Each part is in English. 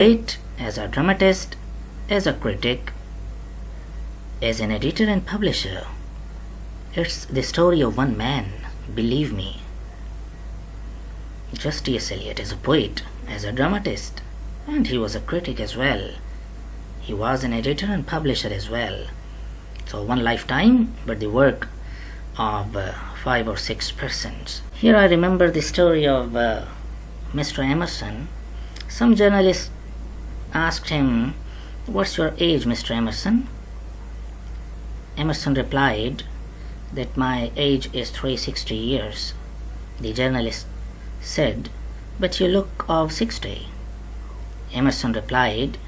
poet, as a dramatist, as a critic, as an editor and publisher. It's the story of one man, believe me. Just S Eliot as a poet, as a dramatist, and he was a critic as well. He was an editor and publisher as well. So one lifetime, but the work of 5 or 6 persons. Here I remember the story of Mr. Emerson. Some journalists asked him, "What's your age, Mr. Emerson?" Emerson replied that my age is 360 years. The journalist said, "But you look of 60. Emerson replied,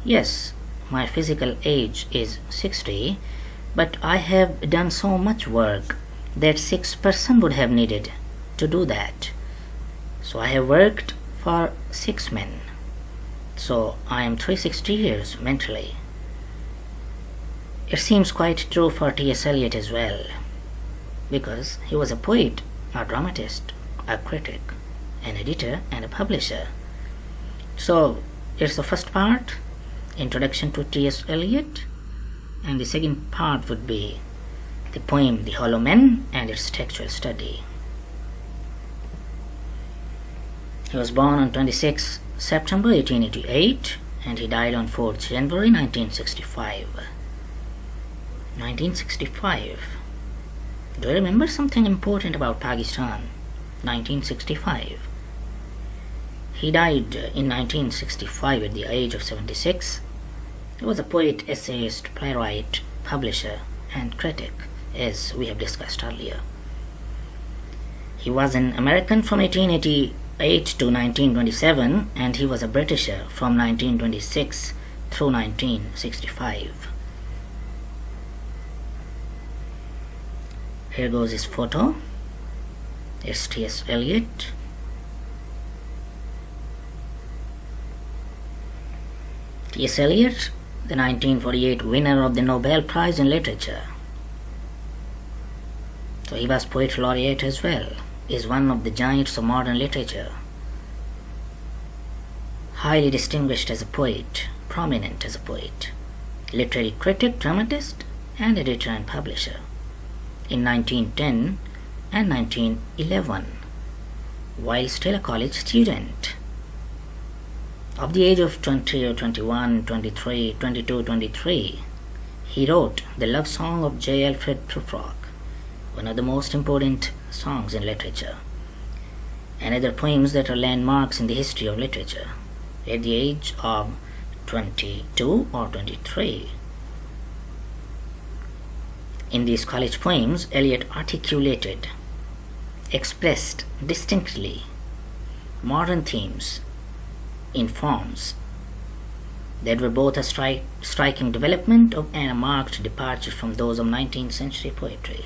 "Yes, my physical age is 60, but I have done so much work that 6% would have needed to do that. So I have worked for 6 men. So I am 360 years mentally." It seems quite true for T.S. Eliot as well, because he was a poet, a dramatist, a critic, an editor and a publisher. So it's the first part, introduction to T.S. Eliot, and the second part would be the poem The Hollow Men and its textual study. He was born on 26 September 1888 and he died on 4th January 1965. 1965. Do you remember something important about Pakistan? 1965. He died in 1965 at the age of 76. He was a poet, essayist, playwright, publisher, and critic, as we have discussed earlier. He was an American from 1888 to 1927, and he was a Britisher from 1926 through 1965. Here goes his photo. It's T.S. Eliot. T.S. Eliot, the 1948 winner of the Nobel Prize in Literature. So he was poet laureate as well, is one of the giants of modern literature. Highly distinguished as a poet, prominent as a poet, literary critic, dramatist, and editor and publisher. In 1910 and 1911, while still a college student. Of the age of 20 or 21, 23, 22, 23, he wrote the love song of J. Alfred Prufrock, one of the most important songs in literature, and other poems that are landmarks in the history of literature. At the age of 22 or 23. In these college poems, Eliot articulated, expressed distinctly modern themes in forms that were both a striking development and a marked departure from those of 19th century poetry.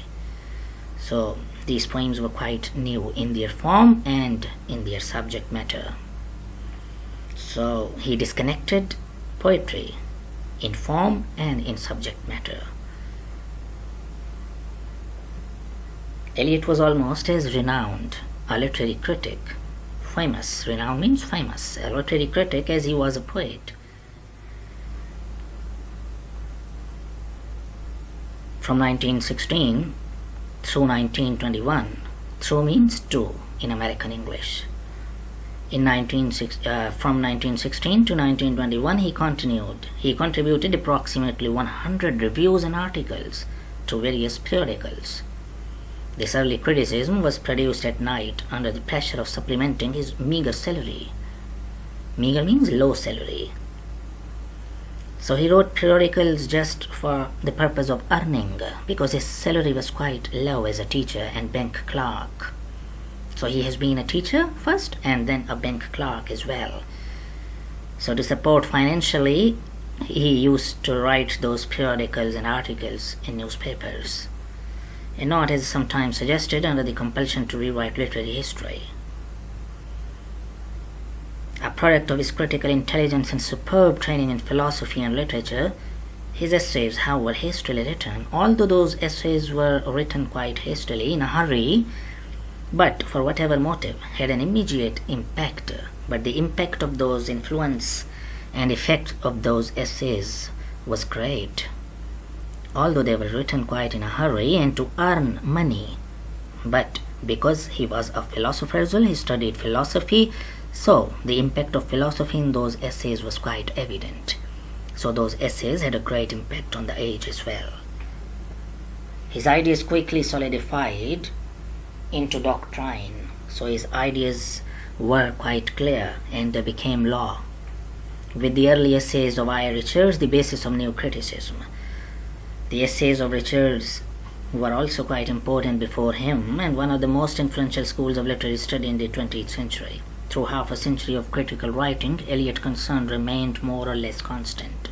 So these poems were quite new in their form and in their subject matter. So he disconnected poetry in form and in subject matter. Eliot was almost as renowned a literary critic, famous, renowned means famous, a literary critic as he was a poet. From 1916 through 1921, through means to in American English. From 1916 to 1921 he contributed approximately 100 reviews and articles to various periodicals. This early criticism was produced at night under the pressure of supplementing his meager salary. Meager means low salary. So he wrote periodicals just for the purpose of earning, because his salary was quite low as a teacher and bank clerk. So he has been a teacher first and then a bank clerk as well. So to support financially, he used to write those periodicals and articles in newspapers, and not, as sometimes suggested, under the compulsion to rewrite literary history. A product of his critical intelligence and superb training in philosophy and literature, his essays, however hastily written, although those essays were written quite hastily, in a hurry, but for whatever motive, had an immediate impact. But the impact of those influence and effect of those essays was great, although they were written quite in a hurry and to earn money. But because he was a philosopher as well, he studied philosophy, so the impact of philosophy in those essays was quite evident. So those essays had a great impact on the age as well. His ideas quickly solidified into doctrine, so his ideas were quite clear and they became law. With the early essays of I. Richards, the basis of new criticism. The essays of Richards were also quite important before him and one of the most influential schools of literary study in the 20th century. Through half a century of critical writing, Eliot concern remained more or less constant.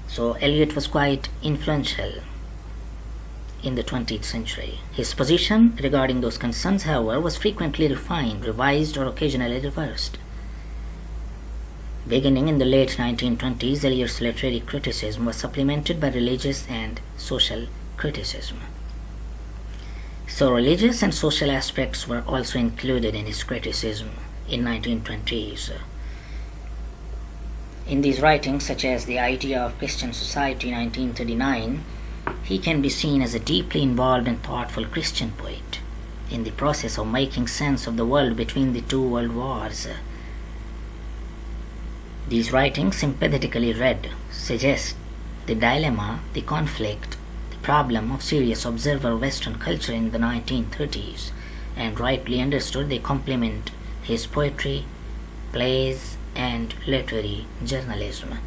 So Eliot was quite influential in the 20th century. His position regarding those concerns, however, was frequently refined, revised, or occasionally reversed. Beginning in the late 1920s, Eliot's literary criticism was supplemented by religious and social criticism. So religious and social aspects were also included in his criticism in 1920s. In these writings, such as The Idea of Christian Society 1939, he can be seen as a deeply involved and thoughtful Christian poet in the process of making sense of the world between the two world wars. These writings, sympathetically read, suggest the dilemma, the conflict, the problem of serious observer Western culture in the 1930s, and rightly understood they complement his poetry, plays, and literary journalism.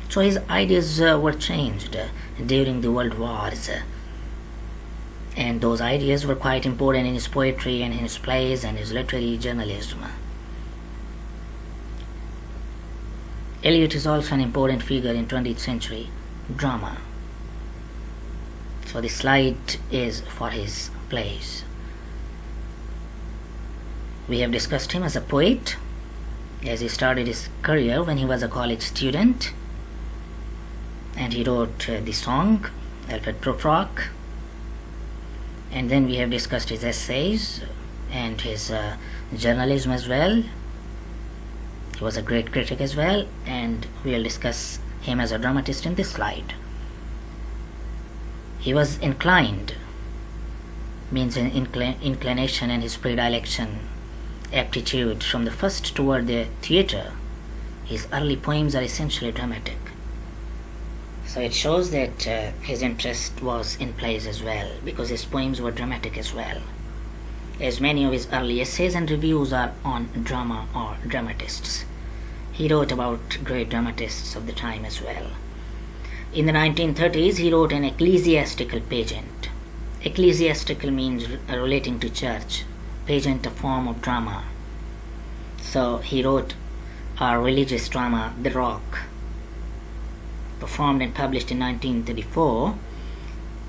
So his ideas were changed during the world wars, and those ideas were quite important in his poetry and in his plays and his literary journalism. Eliot is also an important figure in 20th century drama. So the slide is for his plays. We have discussed him as a poet, as he started his career when he was a college student, and he wrote the song Alfred Prufrock, and then we have discussed his essays and his journalism as well. He was a great critic as well, and we will discuss him as a dramatist in this slide. He was inclined, means an inclination and his predilection, aptitude from the first toward the theatre. His early poems are essentially dramatic. So it shows that his interest was in plays as well, because his poems were dramatic as well, as many of his early essays and reviews are on drama or dramatists. He wrote about great dramatists of the time as well. In the 1930s, he wrote an ecclesiastical pageant. Ecclesiastical means relating to church, pageant a form of drama. So he wrote a religious drama, The Rock, performed and published in 1934,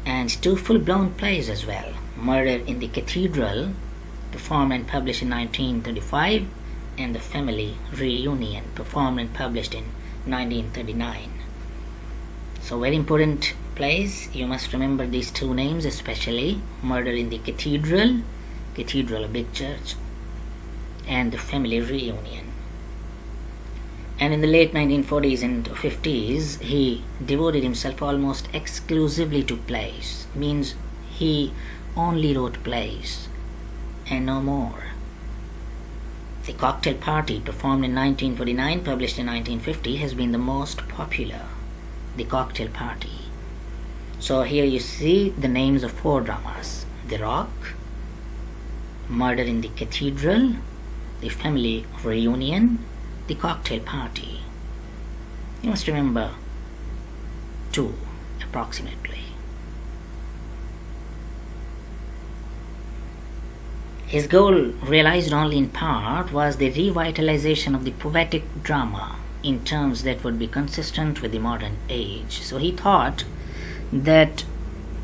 and two full-blown plays as well, Murder in the Cathedral, performed and published in 1935, and The Family Reunion, performed and published in 1939. So very important plays. You must remember these two names especially: Murder in the Cathedral, Cathedral, a big church, and The Family Reunion. And in the late 1940s and 50s, he devoted himself almost exclusively to plays. Means he only wrote plays and no more. The Cocktail Party, performed in 1949, published in 1950, has been the most popular. The Cocktail Party. So here you see the names of four dramas: The Rock, Murder in the Cathedral, The Family Reunion, The Cocktail Party. You must remember two approximately. His goal, realized only in part, was the revitalization of the poetic drama in terms that would be consistent with the modern age. So he thought that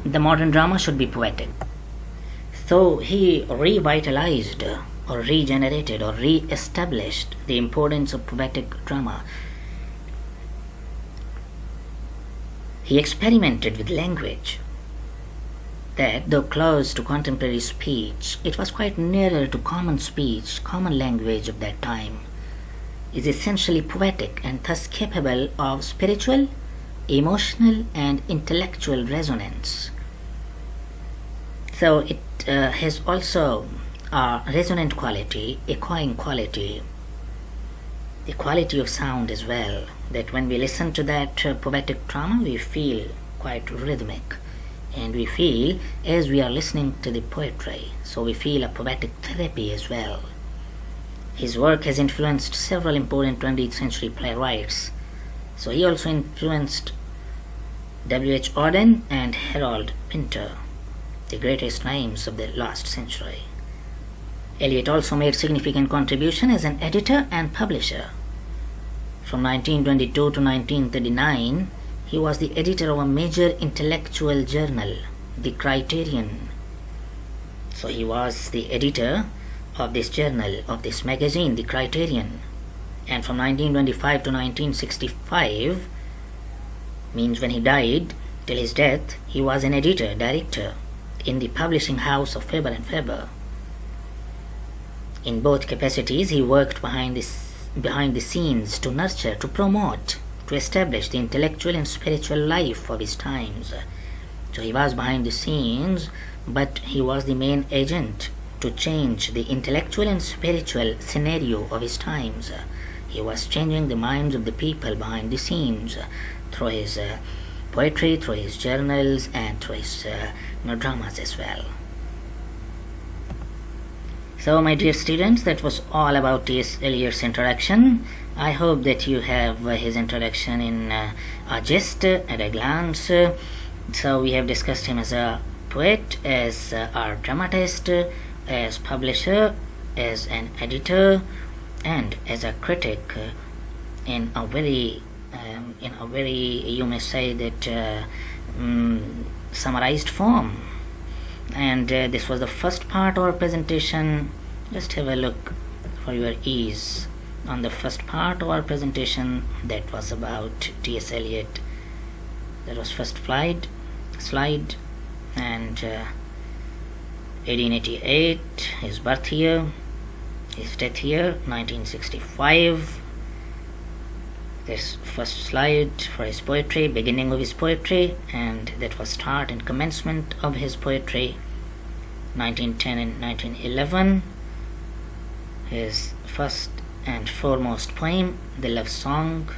the modern drama should be poetic. So he revitalized or regenerated or re-established the importance of poetic drama. He experimented with language that, though close to contemporary speech, it was quite nearer to common speech, common language of that time. is essentially poetic and thus capable of spiritual, emotional, and intellectual resonance. So it has also a resonant quality, echoing quality, the quality of sound as well, that when we listen to that poetic drama, we feel quite rhythmic, and we feel as we are listening to the poetry, so we feel a poetic therapy as well. His work has influenced several important 20th century playwrights. So he also influenced W.H. Auden and Harold Pinter, the greatest names of the last century. Eliot also made significant contribution as an editor and publisher. From 1922 to 1939, he was the editor of a major intellectual journal, the Criterion. So he was the editor of this journal, of this magazine, the Criterion. And from 1925 to 1965, means when he died, till his death, he was an editor, director in the publishing house of Faber and Faber. In both capacities, he worked behind the scenes to nurture, to promote, to establish the intellectual and spiritual life of his times. So he was behind the scenes, but he was the main agent to change the intellectual and spiritual scenario of his times. He was changing the minds of the people behind the scenes through his poetry, through his journals, and through his dramas as well. So my dear students, that was all about T.S. Eliot's introduction. I hope that you have his introduction in a gist, at a glance. So we have discussed him as a poet, as a dramatist, as publisher, as an editor, and as a critic in a very you may say that summarized form. And this was the first part of our presentation. Just have a look for your ease on the first part of our presentation, that was about T.S. Eliot. That was first slide, and 1888, his birth year, his death year, 1965. This first slide for his poetry, beginning of his poetry, and that was start and commencement of his poetry, 1910 and 1911. His first and foremost poem, The Love Song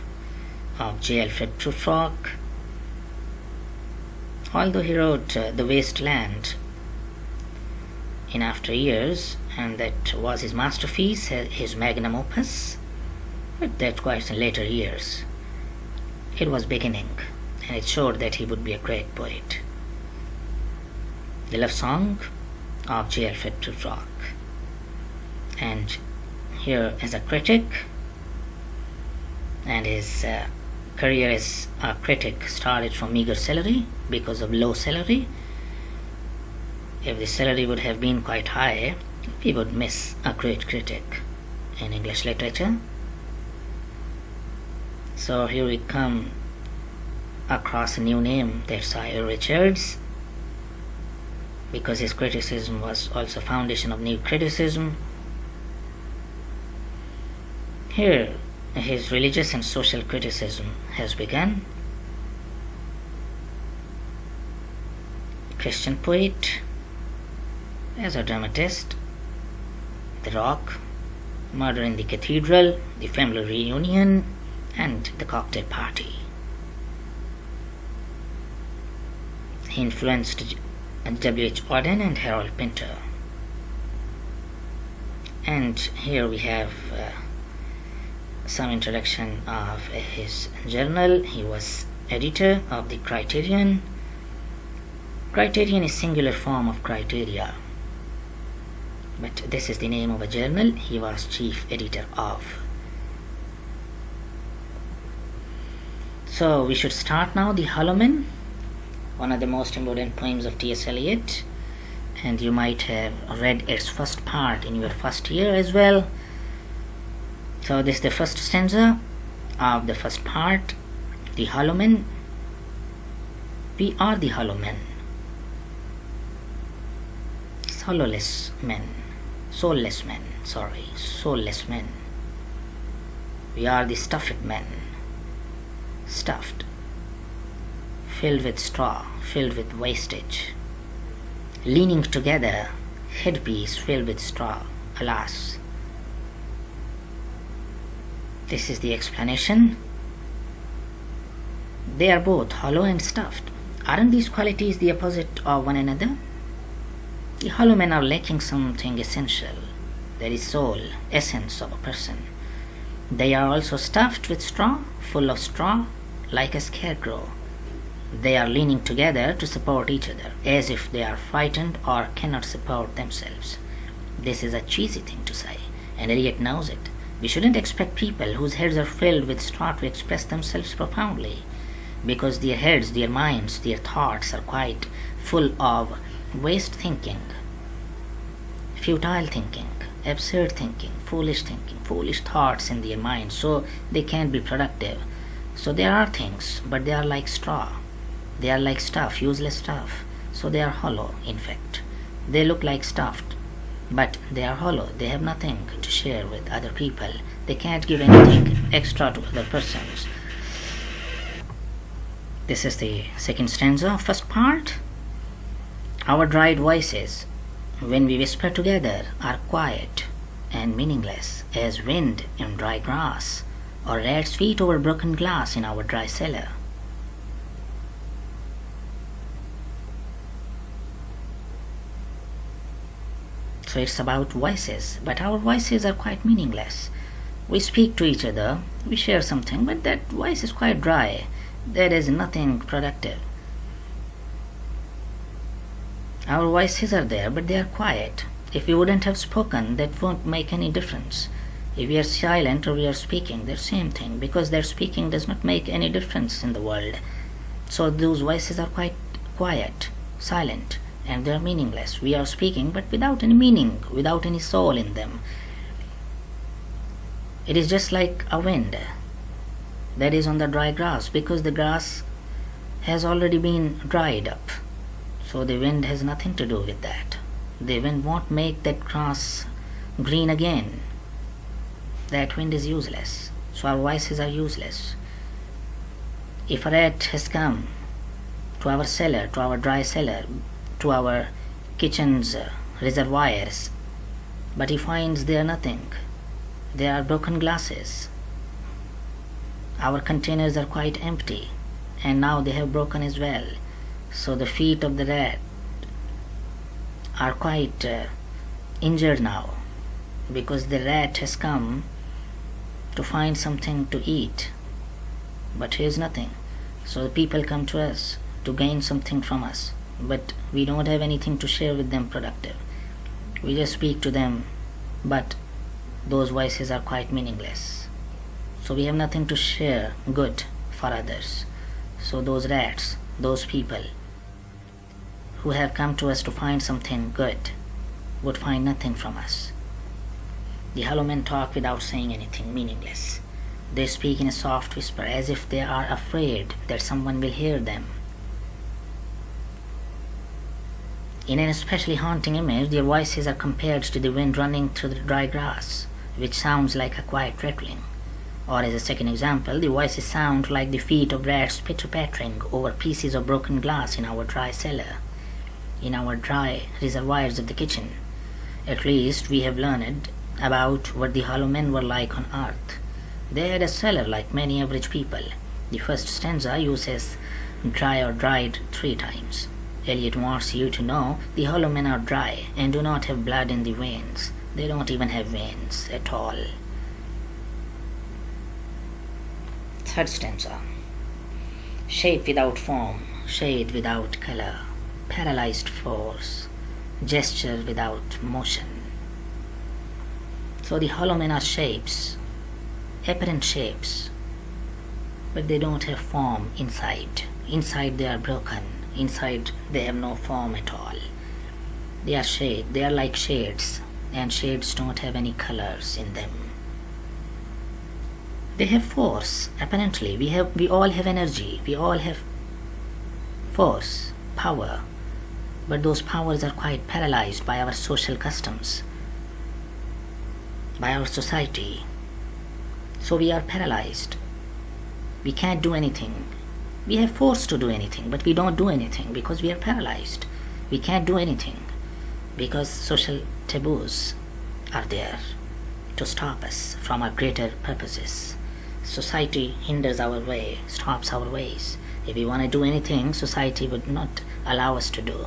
of J. Alfred Prufrock. Although he wrote The Waste Land in after years, and that was his masterpiece, his magnum opus, but that quite in later years. It was beginning, and it showed that he would be a great poet. The Love Song of J. Alfred Prufrock. And here as a critic, and his career as a critic started from meager salary because of low salary. If the salary would have been quite high, we would miss a great critic in English literature. So here we come across a new name, that's I.O. Richards, because his criticism was also foundation of new criticism. Here his religious and social criticism has begun. Christian poet, as a dramatist, The Rock, Murder in the Cathedral, The Family Reunion, and The Cocktail Party. He influenced W.H. Auden and Harold Pinter. And here we have some introduction of his journal. He was editor of the Criterion. Criterion is singular form of criteria, but this is the name of a journal he was chief editor of. So we should start now the Hollow Men, one of the most important poems of T.S. Eliot, and you might have read its first part in your first year as well. So this is the first stanza of the first part, the Hollow Men. We are the hollow men, soulless men, soulless men. We are the stuffed men. Stuffed. Filled with straw, filled with wastage. Leaning together, headpiece filled with straw. Alas. This is the explanation. They are both hollow and stuffed. Aren't these qualities the opposite of one another? The hollow men are lacking something essential. There is soul, essence of a person. They are also stuffed with straw, full of straw, like a scarecrow. They are leaning together to support each other, as if they are frightened or cannot support themselves. This is a cheesy thing to say, and Eliot knows it. We shouldn't expect people whose heads are filled with straw to express themselves profoundly, because their heads, their minds, their thoughts are quite full of waste thinking, futile thinking, absurd thinking, foolish thoughts in their minds, so they can't be productive. So there are things, but they are like straw. They are like stuff, useless stuff. So they are hollow, in fact. They look like stuffed, but they are hollow. They have nothing to share with other people. They can't give anything extra to other persons. This is the second stanza, first part. Our dried voices, when we whisper together, are quiet and meaningless as wind in dry grass, or rat's feet over broken glass in our dry cellar. So it's about voices, but our voices are quite meaningless. We speak to each other, we share something, but that voice is quite dry. There is nothing productive. Our voices are there, but they are quiet. If we wouldn't have spoken, that won't make any difference. If we are silent or we are speaking, they're the same thing, because their speaking does not make any difference in the world. So those voices are quite quiet, silent, and they are meaningless. We are speaking, but without any meaning, without any soul in them. It is just like a wind that is on the dry grass, because the grass has already been dried up. So the wind has nothing to do with that. The wind won't make that grass green again. That wind is useless. So our voices are useless. If a rat has come to our cellar, to our dry cellar, to our kitchen's reservoirs, but he finds there nothing. There are broken glasses. Our containers are quite empty, and now they have broken as well. So the feet of the rat are quite injured now, because the rat has come to find something to eat, but here's nothing. So the people come to us to gain something from us, but we don't have anything to share with them productive. We just speak to them, but those voices are quite meaningless. So we have nothing to share good for others. So those rats, those people who have come to us to find something good, would find nothing from us. The hollow men talk without saying anything, meaningless. They speak in a soft whisper, as if they are afraid that someone will hear them. In an especially haunting image, their voices are compared to the wind running through the dry grass, which sounds like a quiet rattling. Or as a second example, the voices sound like the feet of rats pitter-pattering over pieces of broken glass in our dry cellar, in our dry reservoirs of the kitchen. At least we have learned about what the hollow men were like on earth. They had a cellar like many average people. The first stanza uses dry or dried 3 times. Eliot wants you to know the hollow men are dry and do not have blood in the veins. They don't even have veins at all. Third stanza. Shape without form, shade without color, paralyzed force, gesture without motion. So the hollow men are shapes, apparent shapes, but they don't have form inside. Inside they are broken. Inside they have no form at all. They are shade. They are like shades, and shades don't have any colors in them. They have force. Apparently, we all have energy. We all have force, power, but those powers are quite paralyzed by our social customs, by our society. So we are paralyzed. We can't do anything. We have force to do anything, but we don't do anything because we are paralyzed. We can't do anything because social taboos are there to stop us from our greater purposes. Society hinders our way, stops our ways. If we want to do anything, society would not allow us to do.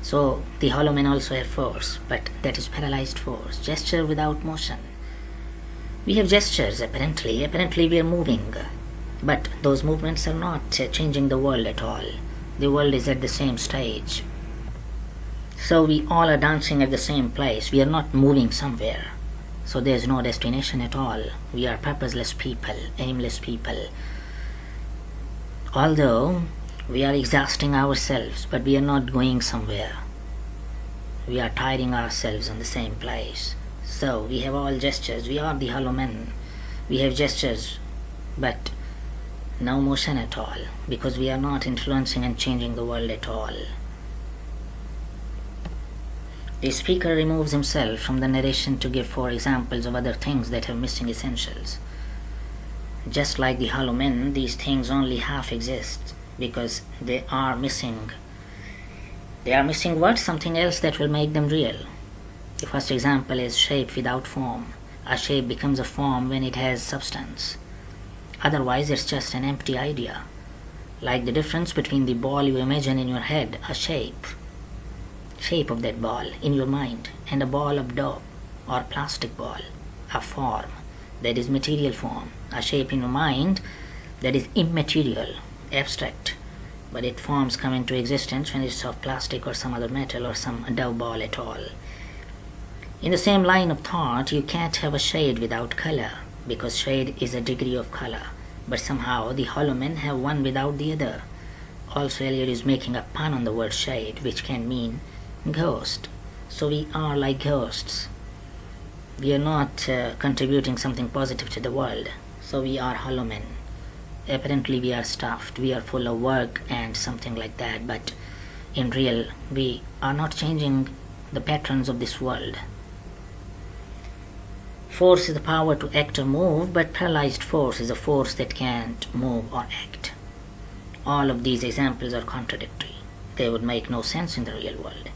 So the hollow men also have force, but that is paralyzed force, gesture without motion. We have gestures apparently we are moving, but those movements are not changing the world at all. The world is at the same stage. So we all are dancing at the same place. We are not moving somewhere. So there is no destination at all. We are purposeless people, aimless people. Although we are exhausting ourselves, but we are not going somewhere. We are tiring ourselves in the same place. So we have all gestures. We are the hollow men. We have gestures, but no motion at all, because we are not influencing and changing the world at all. The speaker removes himself from the narration to give 4 examples of other things that have missing essentials. Just like the hollow men, these things only half exist because they are missing. They are missing what? Something else that will make them real. The first example is shape without form. A shape becomes a form when it has substance. Otherwise, it's just an empty idea. Like the difference between the ball you imagine in your head, a shape of that ball in your mind, and a ball of dough or plastic ball, a form that is material form. A shape in your mind that is immaterial, abstract, but its forms come into existence when it's of plastic or some other metal or some dough ball at all. In the same line of thought, you can't have a shade without color, because shade is a degree of color, but somehow the hollow men have one without the other. Also, Eliot is making a pun on the word shade, which can mean ghost. So we are like ghosts. We are not contributing something positive to the world. So we are hollow men. Apparently we are stuffed, we are full of work and something like that, but in real we are not changing the patterns of this world. Force is the power to act or move, but paralyzed force is a force that can't move or act. All of these examples are contradictory. They would make no sense in the real world.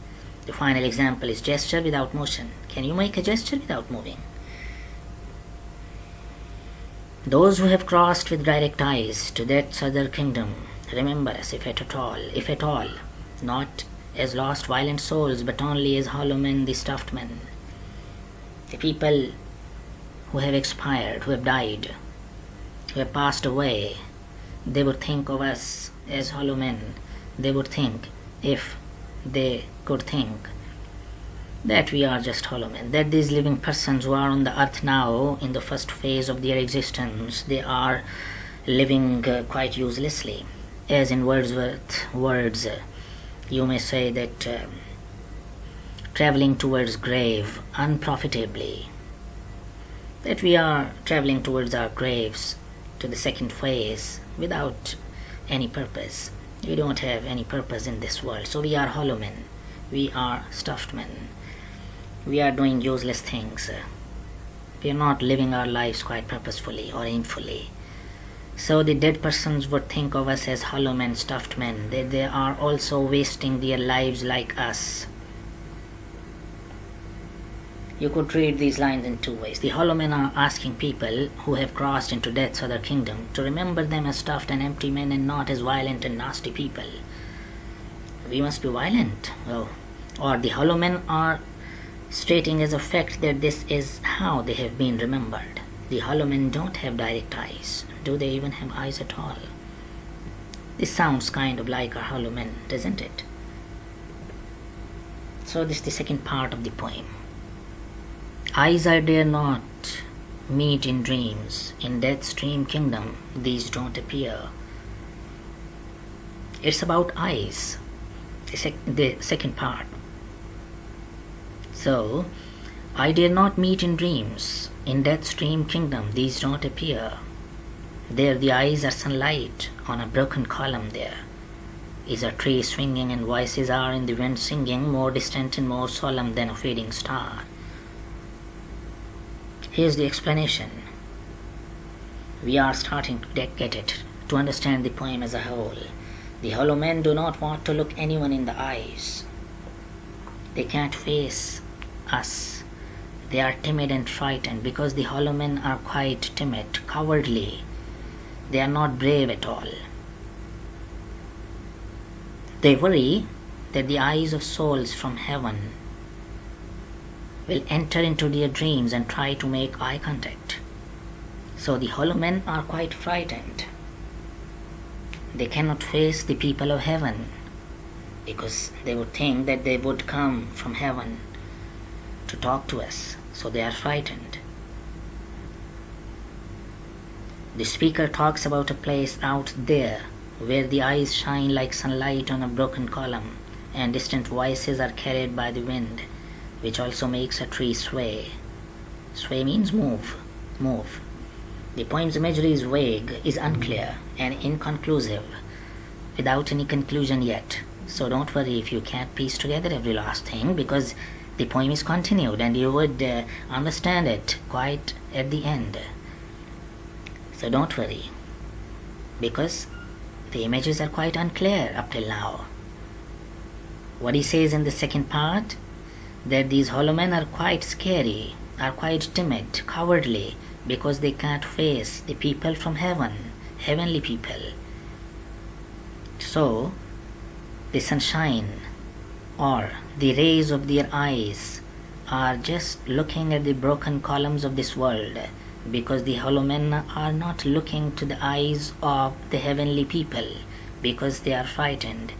The final example is gesture without motion. Can you make a gesture without moving? Those who have crossed with direct eyes to that other kingdom remember us, if at all, not as lost violent souls, but only as hollow men, the stuffed men. The people who have expired, who have died, who have passed away, they would think of us as hollow men. They would think, if they could think, that we are just hollow men, that these living persons who are on the earth now in the first phase of their existence, they are living quite uselessly. As in Wordsworth's words, you may say that traveling towards grave unprofitably, that we are traveling towards our graves to the second phase without any purpose. We don't have any purpose in this world. So we are hollow men. We are stuffed men. We are doing useless things. We are not living our lives quite purposefully or aimfully. So the dead persons would think of us as hollow men, stuffed men. They are also wasting their lives like us. You could read these lines in 2 ways. The hollow men are asking people who have crossed into death's other kingdom to remember them as stuffed and empty men and not as violent and nasty people. We must be violent. Oh. Or the hollow men are stating as a fact that this is how they have been remembered. The hollow men don't have direct eyes. Do they even have eyes at all? This sounds kind of like our hollow men, doesn't it? So this is the second part of the poem. Eyes I dare not meet in dreams, in death's dream kingdom these don't appear. It's about eyes, the second part. So, I dare not meet in dreams, in death's dream kingdom these don't appear. There the eyes are sunlight on a broken column there. Is a tree swinging and voices are in the wind singing, more distant and more solemn than a fading star. Here's the explanation. we are starting to get it, to understand the poem as a whole. The hollow men do not want to look anyone in the eyes. They can't face us. They are timid and frightened because the hollow men are quite timid, cowardly. They are not brave at all. They worry that the eyes of souls from heaven will enter into their dreams and try to make eye contact. So the hollow men are quite frightened. They cannot face the people of heaven because they would think that they would come from heaven to talk to us. So they are frightened. The speaker talks about a place out there where the eyes shine like sunlight on a broken column, and distant voices are carried by the wind, which also makes a tree sway. Sway means move, move. The poem's imagery is vague, is unclear, and inconclusive, without any conclusion yet. So don't worry if you can't piece together every last thing, because the poem is continued and you would understand it quite at the end. So don't worry, because the images are quite unclear up till now. What he says in the second part, that these hollow men are quite scary, are quite timid, cowardly, because they can't face the people from heaven, heavenly people. So the sunshine or the rays of their eyes are just looking at the broken columns of this world, because the hollow men are not looking to the eyes of the heavenly people, because they are frightened.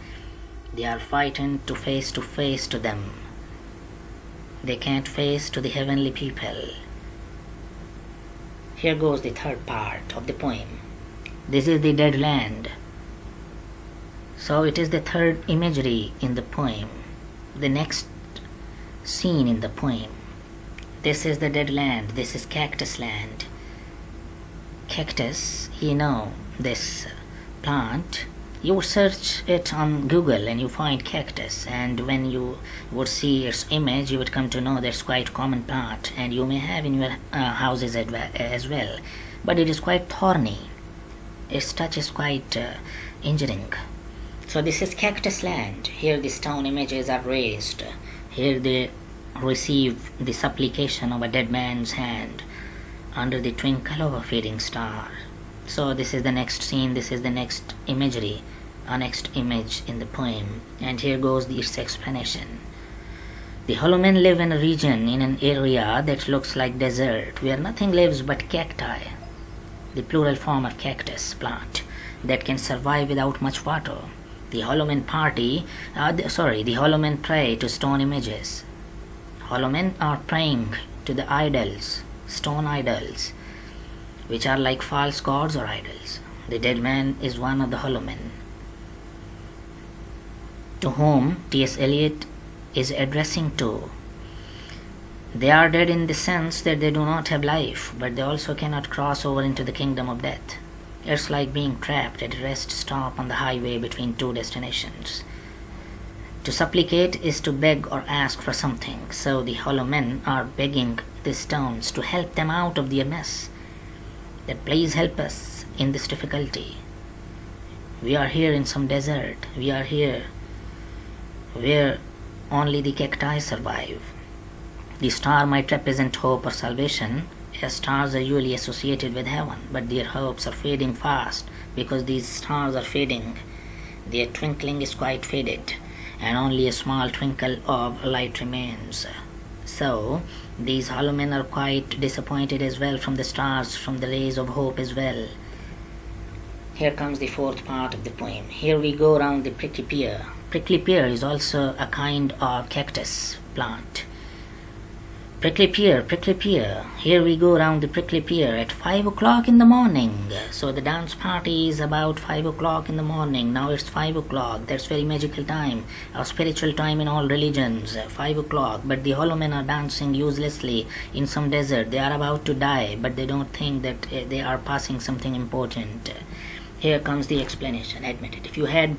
They are frightened to face to them. They can't face to the heavenly people. Here goes the third part of the poem. This is the dead land. So it is the third imagery in the poem, the next scene in the poem. This is the dead land. This is Cactus Land. Cactus, this plant, you search it on Google and you find cactus, and when you would see its image, you would come to know that's quite common plant, and you may have in your houses as well. But it is quite thorny. Its touch is quite injuring. So this is Cactus Land. Here the stone images are raised. Here they receive the supplication of a dead man's hand under the twinkle of a fading star. So this is the next scene, this is the next imagery, a next image in the poem, and here goes its explanation. The hollow men live in a region, in an area that looks like desert, where nothing lives but cacti, the plural form of cactus plant, that can survive without much water. The hollow men the hollow men pray to stone images. Hollow men are praying to the idols, stone idols, which are like false gods or idols. The dead man is one of the hollow men, to whom S Eliot is addressing to. They are dead in the sense that they do not have life, but they also cannot cross over into the kingdom of death. It's like being trapped at a rest stop on the highway between two destinations. To supplicate is to beg or ask for something, so the hollow men are begging the stones to help them out of their mess, that please help us in this difficulty. We are here in some desert. We are here where only the cacti survive. The star might represent hope or salvation, as stars are usually associated with heaven, but their hopes are fading fast because these stars are fading. Their twinkling is quite faded, and only a small twinkle of light remains. So these hollow men are quite disappointed as well from the stars, from the rays of hope as well. Here comes the fourth part of the poem. Here we go around the prickly pear. Prickly pear is also a kind of cactus plant. Prickly pear, here we go around the prickly pear at 5 o'clock in the morning. So the dance party is about 5 o'clock in the morning. Now it's 5 o'clock. That's very magical time, a spiritual time in all religions, 5 o'clock. But the hollow men are dancing uselessly in some desert. They are about to die, but they don't think that they are passing something important. Here comes the explanation. Admit it. If you had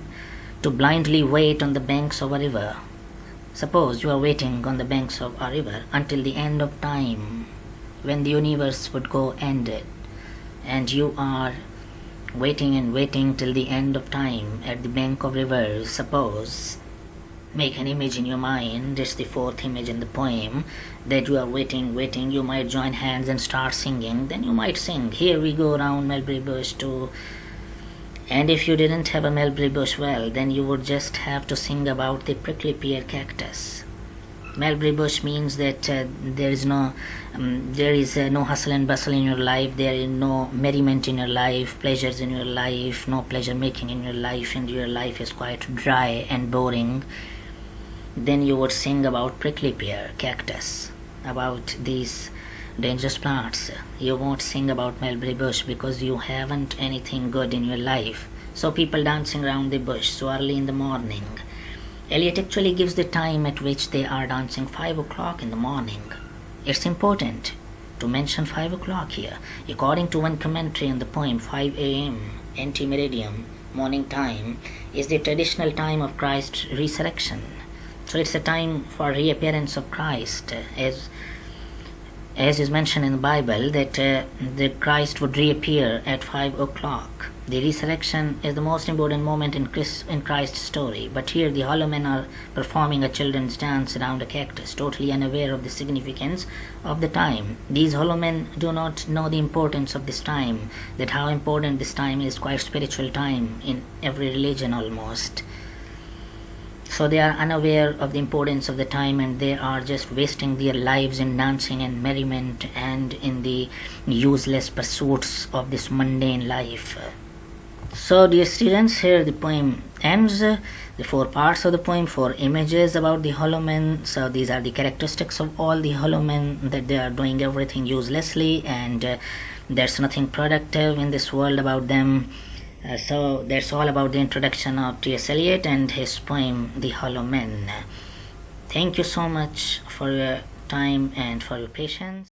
to blindly wait on the banks of a river, suppose you are waiting on the banks of a river until the end of time, when the universe would go ended, and you are waiting and waiting till the end of time at the bank of rivers. Suppose, make an image in your mind, it's the fourth image in the poem, that you are waiting, you might join hands and start singing. Then you might sing, here we go round mulberry bush too. And if you didn't have a mulberry bush, well, then you would just have to sing about the prickly pear cactus. Mulberry bush means that there is no hustle and bustle in your life, there is no merriment in your life, pleasures in your life, no pleasure making in your life, and your life is quite dry and boring. Then you would sing about prickly pear cactus, about these dangerous plants. You won't sing about mulberry bush because you haven't anything good in your life. So people dancing around the bush so early in the morning. Eliot actually gives the time at which they are dancing, 5 o'clock in the morning. It's important to mention 5 o'clock here. According to one commentary on the poem, 5 a.m. ante-meridiem, morning time, is the traditional time of Christ's resurrection. So it's a time for reappearance of Christ, as is mentioned in the Bible, that the Christ would reappear at 5 o'clock. The resurrection is the most important moment in Christ's story. But here the hollow men are performing a children's dance around a cactus, totally unaware of the significance of the time. These hollow men do not know the importance of this time, that how important this time is, quite spiritual time in every religion almost. So they are unaware of the importance of the time, and they are just wasting their lives in dancing and merriment and in the useless pursuits of this mundane life. So dear students, here the poem ends. The 4 parts of the poem, 4 images about the hollow men. So these are the characteristics of all the hollow men, that they are doing everything uselessly, and there's nothing productive in this world about them. So that's all about the introduction of T.S. Eliot and his poem The Hollow Men. Thank you so much for your time and for your patience.